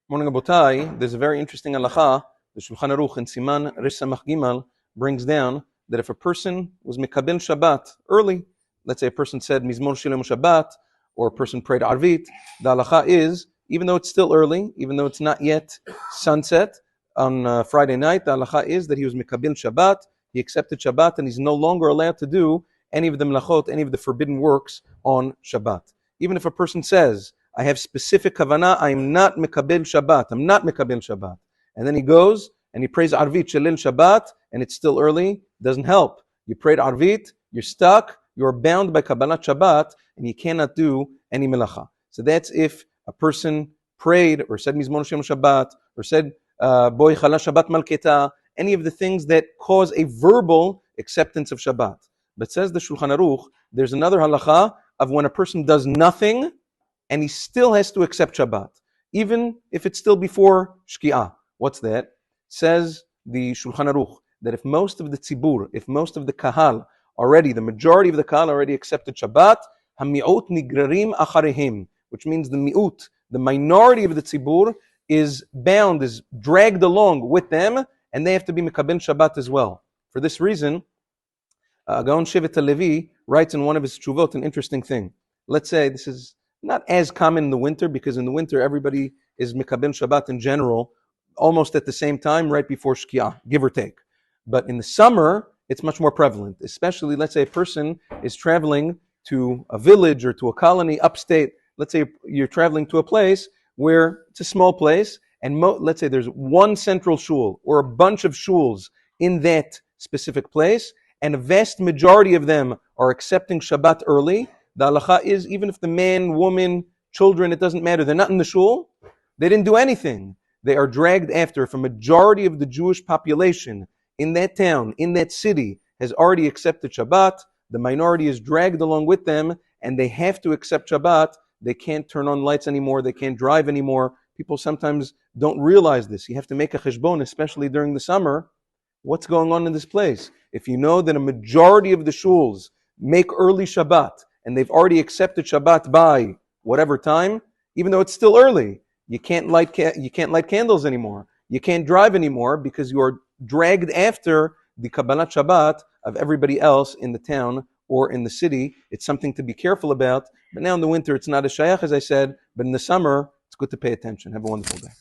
Morning, Abotai. There's a very interesting halacha. The Shulchan Aruch in Siman Rish Samach Gimal brings down that if a person was mikabel Shabbat early, let's say a person said Mizmor Shilem Shabbat, or a person prayed Arvit, the halacha is, even though it's still early, even though it's not yet sunset on Friday night, the halacha is that he was mikabel Shabbat, he accepted Shabbat, and he's no longer allowed to do any of the melachot, any of the forbidden works on Shabbat. Even if a person says, I have specific kavanah, I'm not mikabel Shabbat, I'm not mikabel Shabbat. And then he goes and he prays Arvit Shalil Shabbat, and it's still early, doesn't help. You prayed Arvit, you're stuck, you're bound by Kabbalat Shabbat, and you cannot do any melacha. So that's if a person prayed or said Mizmor Shem Shabbat, or said Boi Chala Shabbat Malketa, any of the things that cause a verbal acceptance of Shabbat. But says the Shulchan Aruch, there's another halacha of when a person does nothing and he still has to accept Shabbat, even if it's still before Shki'ah. What's that? Says the Shulchan Aruch, that if most of the tzibur, if most of the kahal already, the majority of the kahal already accepted Shabbat, hami'ut nigrarim acharehim, which means the mi'ut, the minority of the tzibur, is bound, is dragged along with them, and they have to be mikabel Shabbat as well. For this reason, Gaon Shevet Levi writes in one of his tshuvot an interesting thing. Let's say this is not as common in the winter, because in the winter everybody is mikabel Shabbat in general, almost at the same time, right before Shki'ah, give or take. But in the summer, it's much more prevalent, especially, let's say a person is traveling to a village or to a colony upstate. Let's say you're traveling to a place where it's a small place, and let's say there's one central shul or a bunch of shuls in that specific place, and a vast majority of them are accepting Shabbat early. The halacha is, even if the man, woman, children, it doesn't matter, they're not in the shul, they didn't do anything. They are dragged after. If a majority of the Jewish population in that town, in that city, has already accepted Shabbat, the minority is dragged along with them, and they have to accept Shabbat. They can't turn on lights anymore, they can't drive anymore. People sometimes don't realize this. You have to make a cheshbon, especially during the summer. What's going on in this place? If you know that a majority of the shuls make early Shabbat, and they've already accepted Shabbat by whatever time, even though it's still early, you can't light candles anymore. You can't drive anymore because you are dragged after the Kabbalat Shabbat of everybody else in the town or in the city. It's something to be careful about. But now in the winter, it's not as shayach, as I said, but in the summer, it's good to pay attention. Have a wonderful day.